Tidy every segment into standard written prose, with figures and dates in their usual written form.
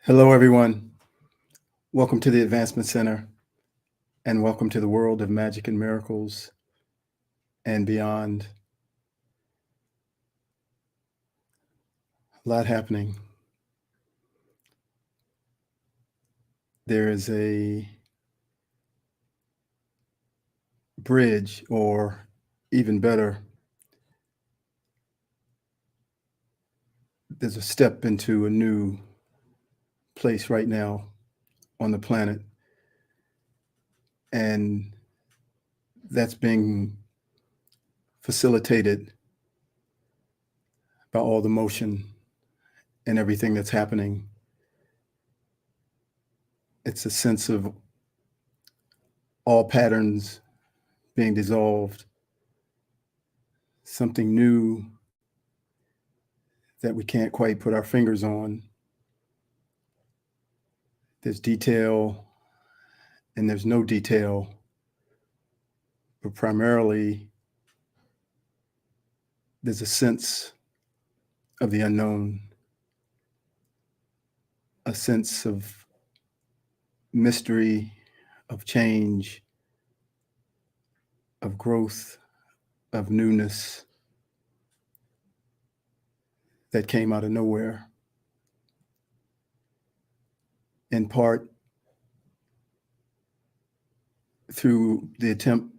Hello, everyone. Welcome to the Advancement Center and welcome to the world of magic and miracles and beyond. A lot happening. There is a bridge, or even better, there's a step into a new place right now on the planet. And that's being facilitated by all the motion and everything that's happening. It's a sense of all patterns being dissolved, something new that we can't quite put our fingers on. There's detail and there's no detail, but primarily there's a sense of the unknown, a sense of mystery, of change, of growth, of newness that came out of nowhere. In part through the attempt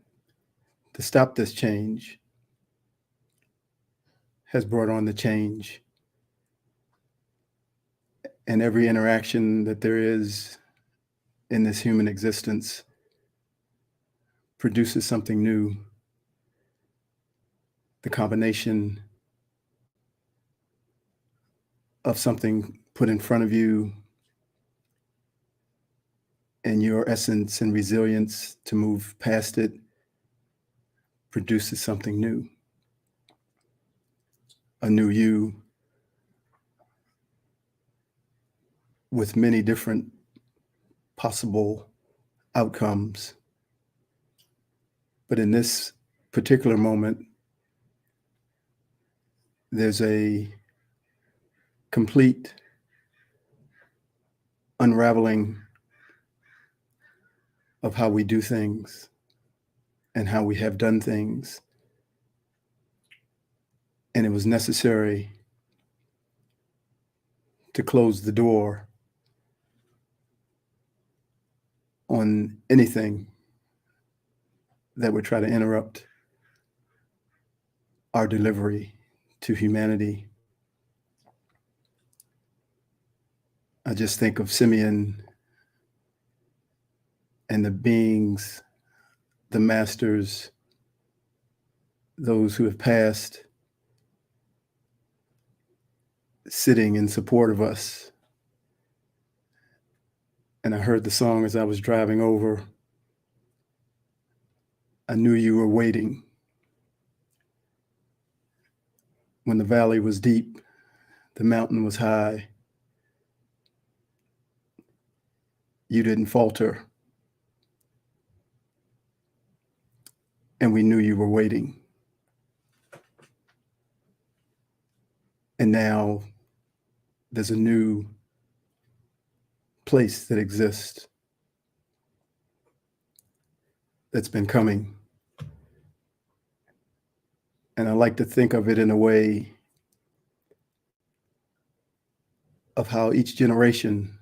to stop this change has brought on the change. And every interaction that there is in this human existence produces something new. The combination of something put in front of you and your essence and resilience to move past it produces something new. A new you with many different possible outcomes. But in this particular moment, there's a complete unraveling of how we do things and how we have done things. And it was necessary to close the door on anything that would try to interrupt our delivery to humanity. I just think of Simeon and the beings, the masters, those who have passed, sitting in support of us. And I heard the song as I was driving over. I knew you were waiting. When the valley was deep, the mountain was high. You didn't falter. And we knew you were waiting. And now there's a new place that exists that's been coming. And I like to think of it in a way of how each generation,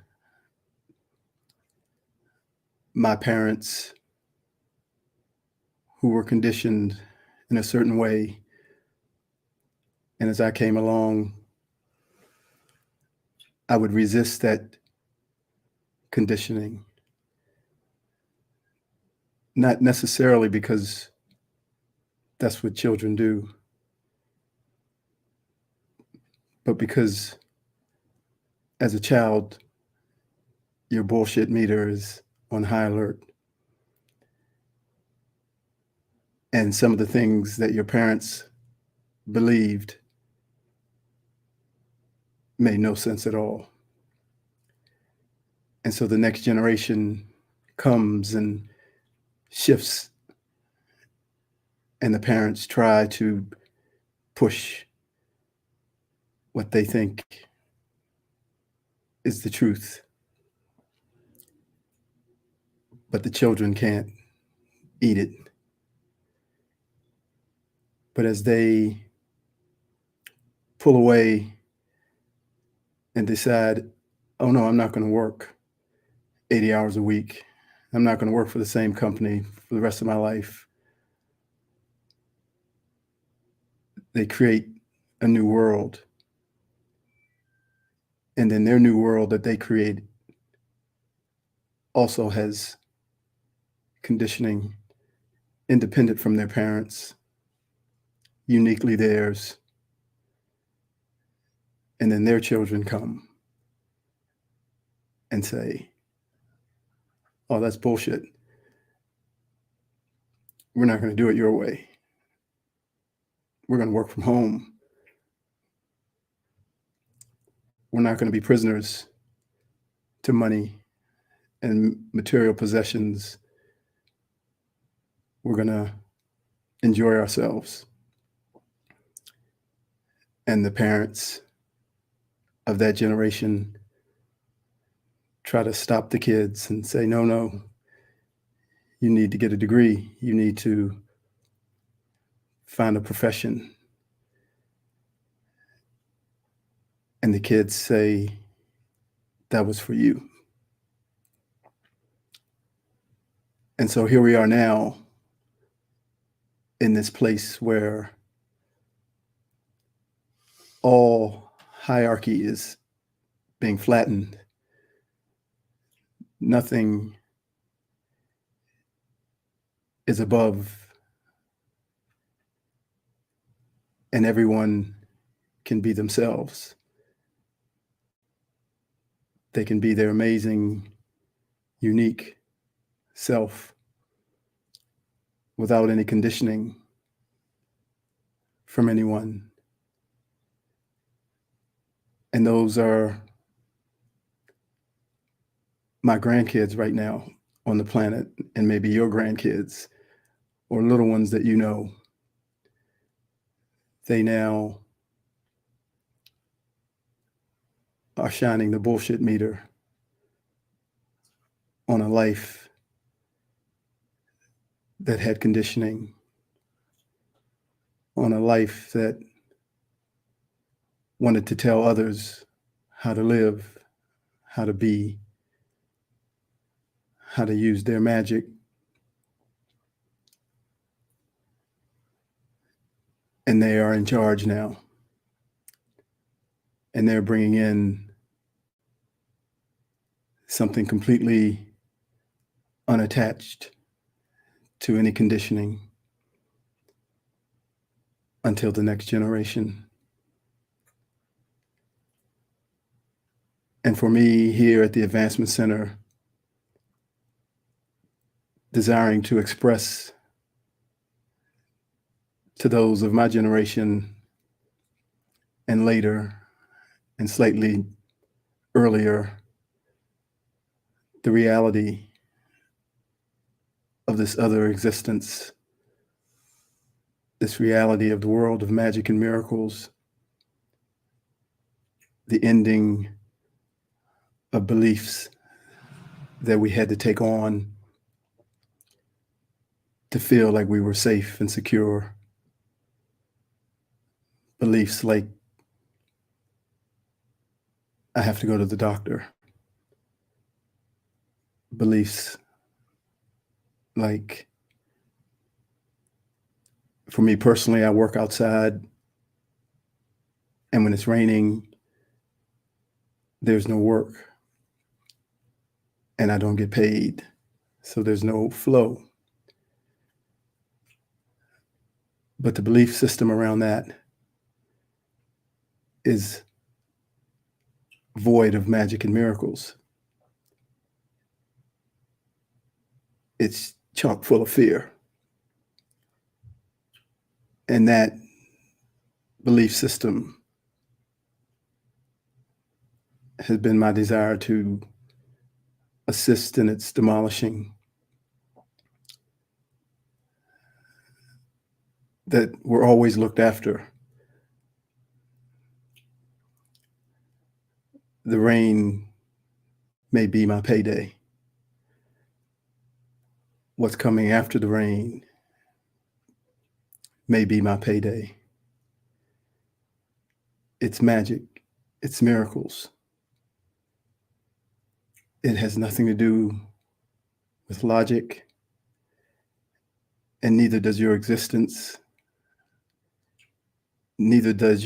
my parents who were conditioned in a certain way, and as I came along, I would resist that conditioning. Not necessarily because that's what children do, but because as a child, your bullshit meter is on high alert. And some of the things that your parents believed made no sense at all. And so the next generation comes and shifts, and the parents try to push what they think is the truth, but the children can't eat it. But as they pull away and decide, oh no, I'm not going to work 80 hours a week. I'm not going to work for the same company for the rest of my life. They create a new world. And then their new world that they create also has conditioning independent from their parents, uniquely theirs. And then their children come and say, oh, that's bullshit. We're not going to do it your way. We're going to work from home. We're not going to be prisoners to money and material possessions. We're going to enjoy ourselves. And the parents of that generation try to stop the kids and say, no, no, you need to get a degree. You need to find a profession. And the kids say, that was for you. And so here we are now in this place where all hierarchy is being flattened. Nothing is above, and everyone can be themselves. They can be their amazing, unique self without any conditioning from anyone. And those are my grandkids right now on the planet, and maybe your grandkids or little ones that you know. They now are shining the bullshit meter on a life that had conditioning, on a life that wanted to tell others how to live, how to be, how to use their magic. And they are in charge now. And they're bringing in something completely unattached to any conditioning until the next generation. And for me here at the Advancement Center, desiring to express to those of my generation and later and slightly earlier, the reality of this other existence, this reality of the world of magic and miracles, the ending of beliefs that we had to take on to feel like we were safe and secure. Beliefs like, I have to go to the doctor. Beliefs like, for me personally, I work outside, and when it's raining, there's no work, and I don't get paid, so there's no flow. But the belief system around that is void of magic and miracles. It's chock full of fear. And that belief system has been my desire to assist in its demolishing. That we're always looked after. The rain may be my payday. What's coming after the rain may be my payday. It's magic. It's miracles. It has nothing to do with logic, and neither does your existence, neither does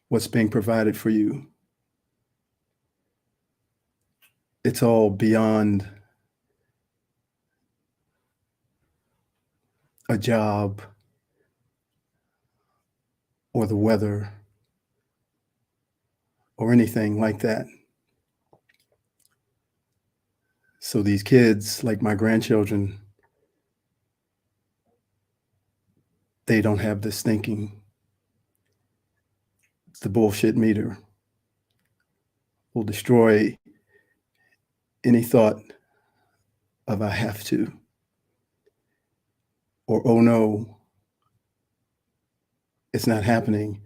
what's being provided for you. It's all beyond a job or the weather or anything like that. So these kids, like my grandchildren, they don't have this thinking. The bullshit meter will destroy any thought of I have to, or oh no, it's not happening.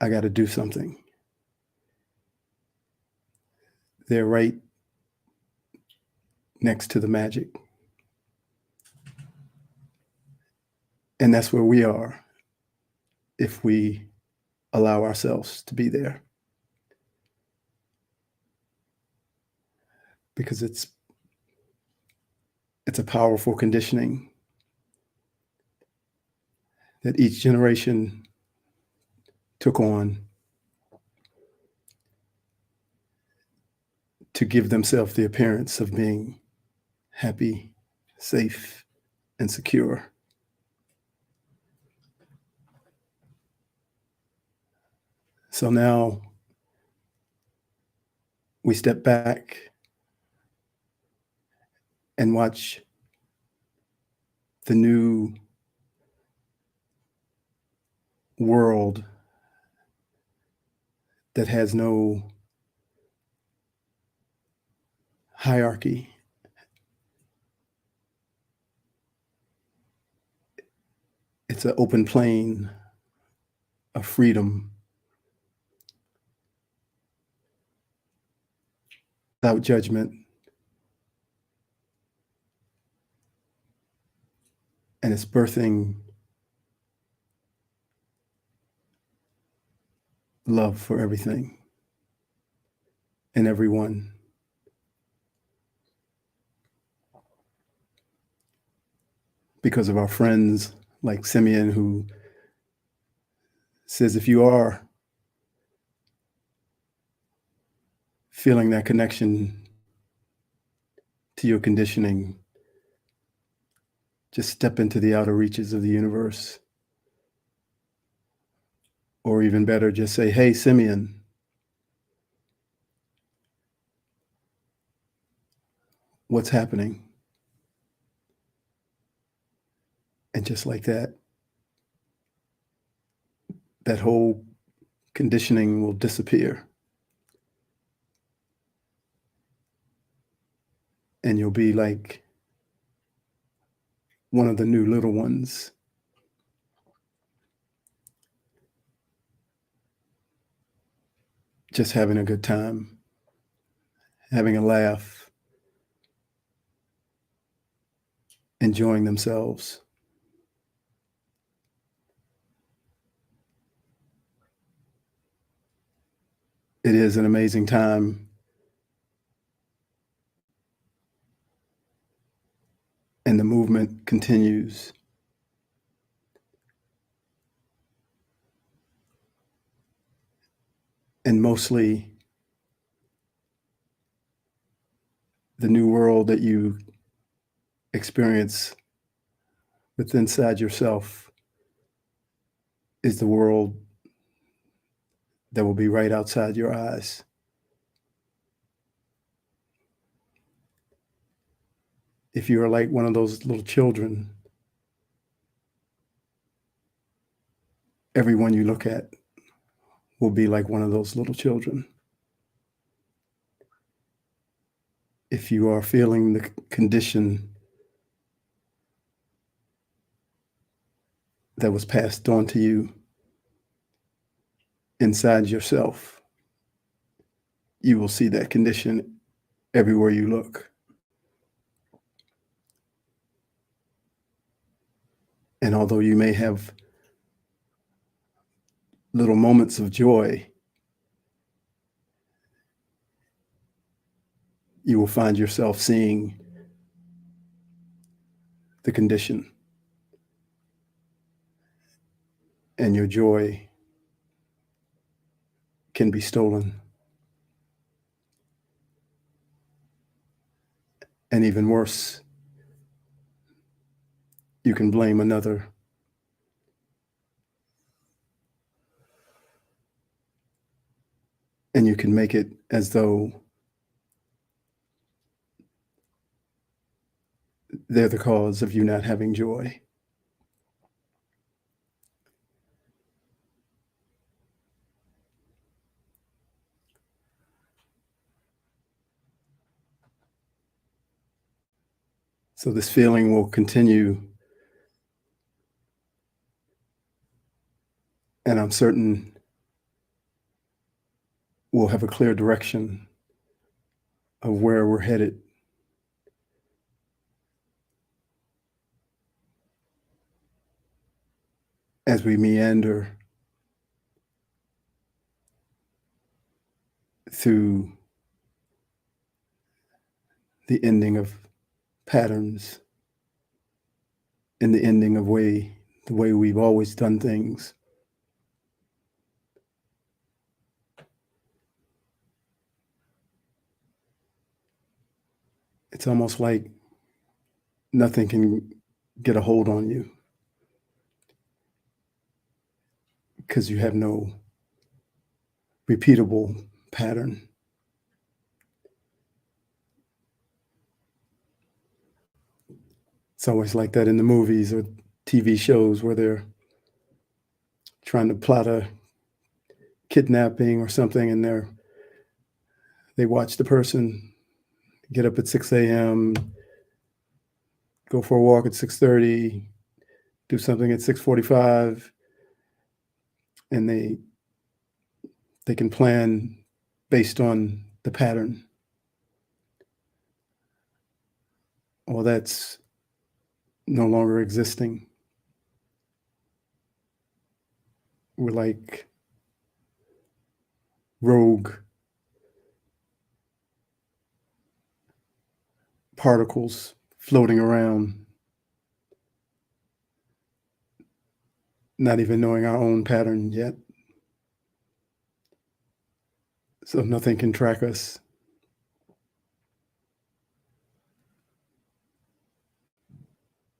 I got to do something. They're right next to the magic. And that's where we are if we allow ourselves to be there. Because it's a powerful conditioning that each generation took on to give themselves the appearance of being happy, safe, and secure. So now we step back and watch the new world that has no hierarchy. It's an open plain of freedom without judgment. And it's birthing love for everything and everyone. Because of our friends like Simeon, who says if you are feeling that connection to your conditioning, just step into the outer reaches of the universe. Or even better, just say, hey, Simeon, what's happening? And just like that, that whole conditioning will disappear. And you'll be like one of the new little ones. Just having a good time, having a laugh, enjoying themselves. It is an amazing time. And the movement continues. And mostly the new world that you experience within inside yourself is the world that will be right outside your eyes. If you are like one of those little children, everyone you look at will be like one of those little children. If you are feeling the condition that was passed on to you inside yourself, you will see that condition everywhere you look. And although you may have little moments of joy, you will find yourself seeing the condition, and your joy can be stolen. And even worse, you can blame another. And you can make it as though they're the cause of you not having joy. So this feeling will continue, and I'm certain we'll have a clear direction of where we're headed. As we meander through the ending of patterns and the ending of the way we've always done things. It's almost like nothing can get a hold on you because you have no repeatable pattern. It's always like that in the movies or TV shows where they're trying to plot a kidnapping or something, and they watch the person get up at 6 a.m., go for a walk at 6:30, do something at 6:45, and they can plan based on the pattern. Well, that's no longer existing. We're like rogue particles floating around, not even knowing our own pattern yet. So nothing can track us.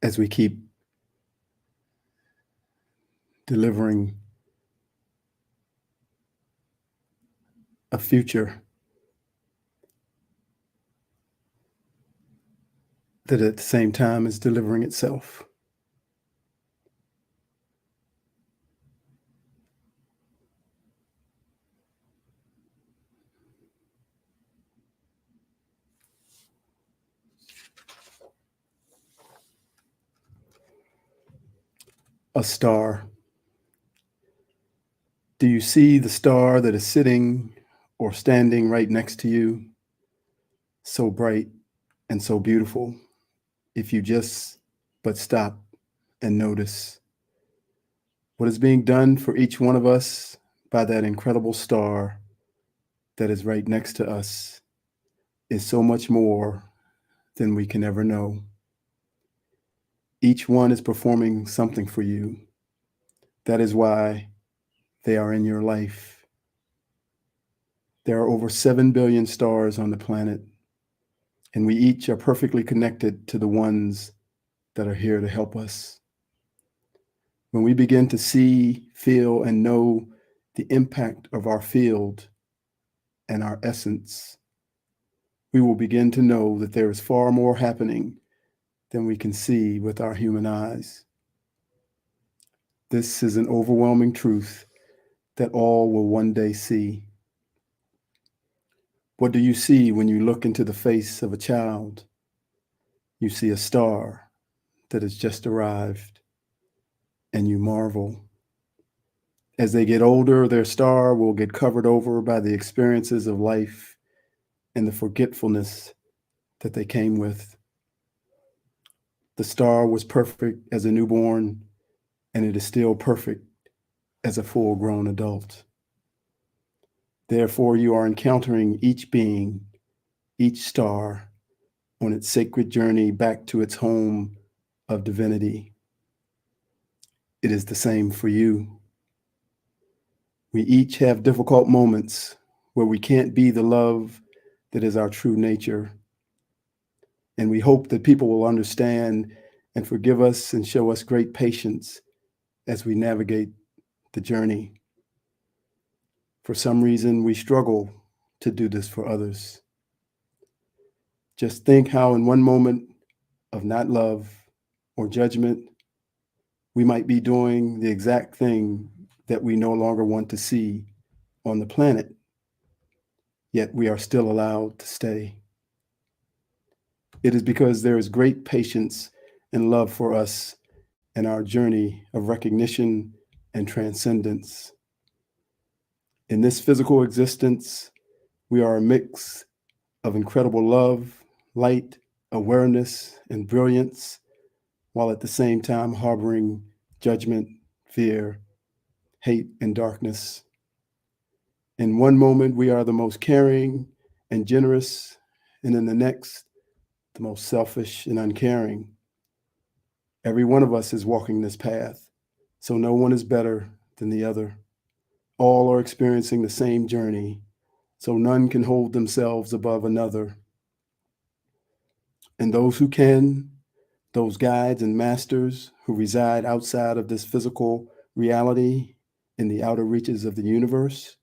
As we keep delivering a future that at the same time is delivering itself. A star. Do you see the star that is sitting or standing right next to you? So bright and so beautiful. If you just but stop and notice what is being done for each one of us by that incredible star that is right next to us is so much more than we can ever know. Each one is performing something for you. That is why they are in your life. There are over 7 billion stars on the planet, and we each are perfectly connected to the ones that are here to help us. When we begin to see, feel, and know the impact of our field and our essence, we will begin to know that there is far more happening than we can see with our human eyes. This is an overwhelming truth that all will one day see. What do you see when you look into the face of a child? You see a star that has just arrived, and you marvel. As they get older, their star will get covered over by the experiences of life and the forgetfulness that they came with. The star was perfect as a newborn, and it is still perfect as a full-grown adult. Therefore, you are encountering each being, each star, on its sacred journey back to its home of divinity. It is the same for you. We each have difficult moments where we can't be the love that is our true nature. And we hope that people will understand and forgive us and show us great patience as we navigate the journey. For some reason, we struggle to do this for others. Just think how in one moment of not love or judgment, we might be doing the exact thing that we no longer want to see on the planet, yet we are still allowed to stay. It is because there is great patience and love for us in our journey of recognition and transcendence. In this physical existence, we are a mix of incredible love, light, awareness, and brilliance, while at the same time harboring judgment, fear, hate, and darkness. In one moment, we are the most caring and generous, and in the next, the most selfish and uncaring. Every one of us is walking this path, so no one is better than the other. All are experiencing the same journey, so none can hold themselves above another. And those who can, those guides and masters who reside outside of this physical reality in the outer reaches of the universe,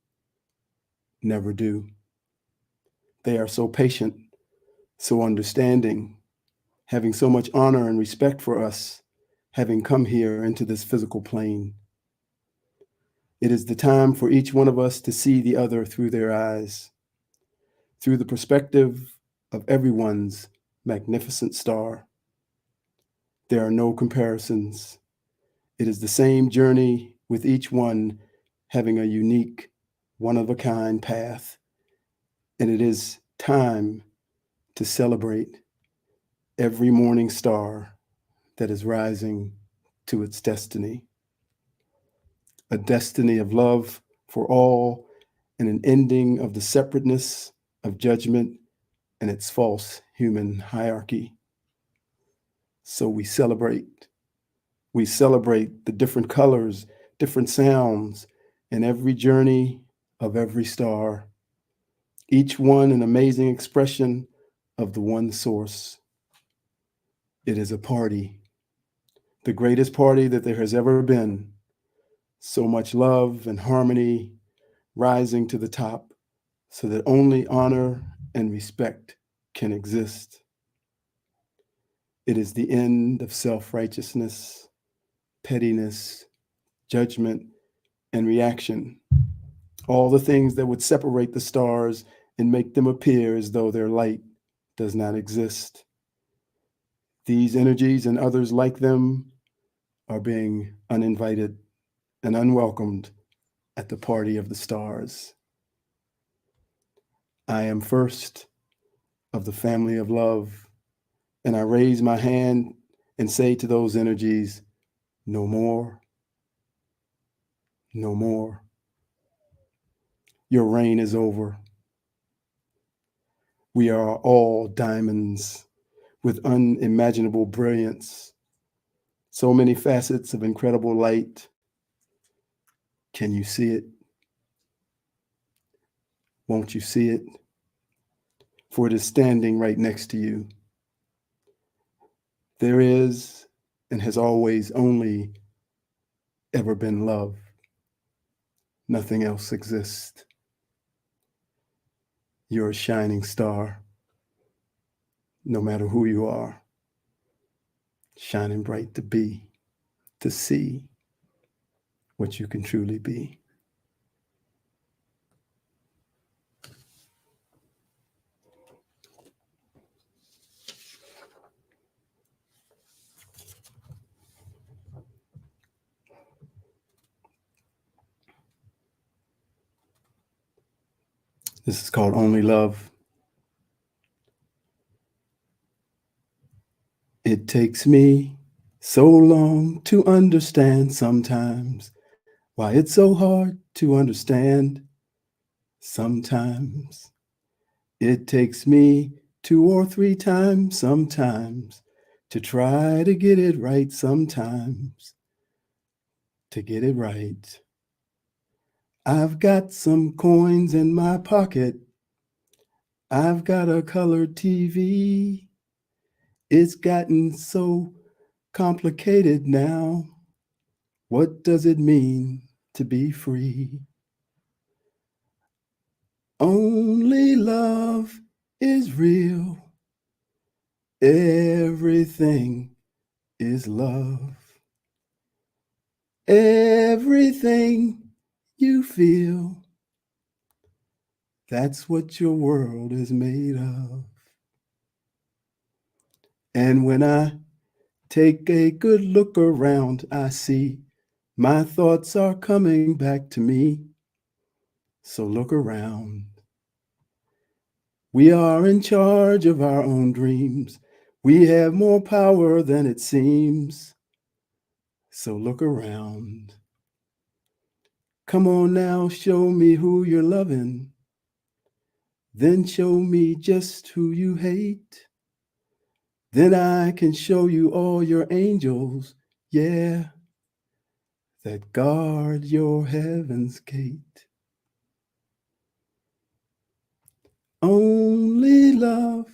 never do. They are so patient, so understanding, having so much honor and respect for us, having come here into this physical plane. It is the time for each one of us to see the other through their eyes, through the perspective of everyone's magnificent star. There are no comparisons. It is the same journey with each one having a unique, one-of-a-kind path. And it is time to celebrate every morning star that is rising to its destiny. A destiny of love for all and an ending of the separateness of judgment and its false human hierarchy. So we celebrate. We celebrate the different colors, different sounds, and every journey of every star, each one an amazing expression of the one source. It is a party, the greatest party that there has ever been. So much love and harmony rising to the top so that only honor and respect can exist. It is the end of self-righteousness, pettiness, judgment, and reaction. All the things that would separate the stars and make them appear as though their light does not exist. These energies and others like them are being uninvited and unwelcomed at the party of the stars. I am first of the family of love, and I raise my hand and say to those energies, no more, no more. Your reign is over. We are all diamonds with unimaginable brilliance, so many facets of incredible light. Can you see it? Won't you see it? For it is standing right next to you. There is and has always only ever been love. Nothing else exists. You're a shining star, no matter who you are, shining bright to be, to see what you can truly be. This is called Only Love. It takes me so long to understand sometimes why it's so hard to understand sometimes. It takes me 2 or 3 times sometimes to try to get it right sometimes, to get it right. I've got some coins in my pocket. I've got a colored TV. It's gotten so complicated now. What does it mean to be free? Only love is real. Everything is love. Everything you feel, that's what your world is made of. And when I take a good look around, I see my thoughts are coming back to me. So look around. We are in charge of our own dreams. We have more power than it seems. So look around. Come on now, show me who you're loving. Then show me just who you hate. Then I can show you all your angels, yeah, that guard your heaven's gate. Only love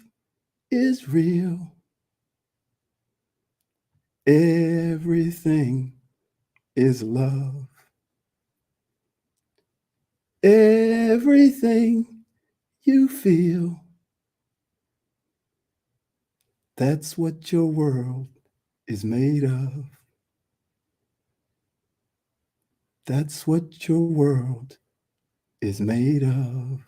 is real. Everything is love. Everything you feel, that's what your world is made of. That's what your world is made of.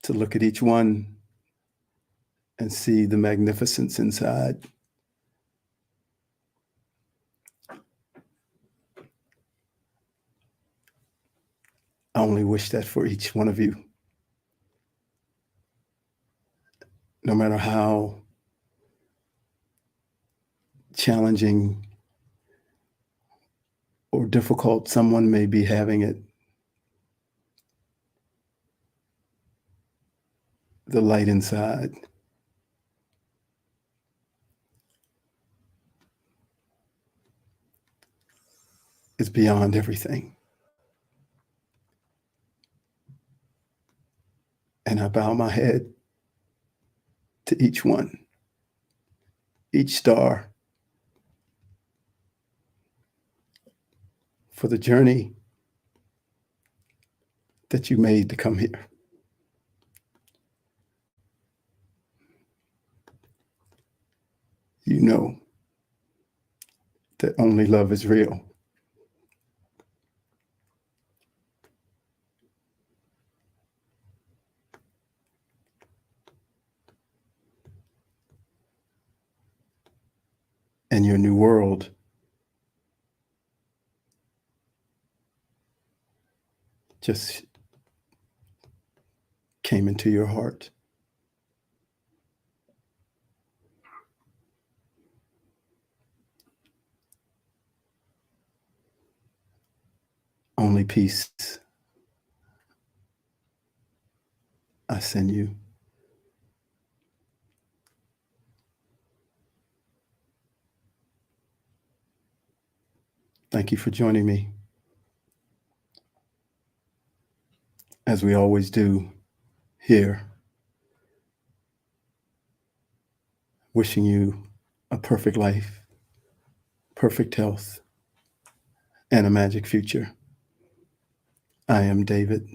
To look at each one and see the magnificence inside. I only wish that for each one of you. No matter how challenging or difficult someone may be having it, the light inside is beyond everything. And I bow my head to each one, each star, for the journey that you made to come here. You know that only love is real. And your new world just came into your heart. Only peace I send you. Thank you for joining me, as we always do here, wishing you a perfect life, perfect health, and a magic future. I am David.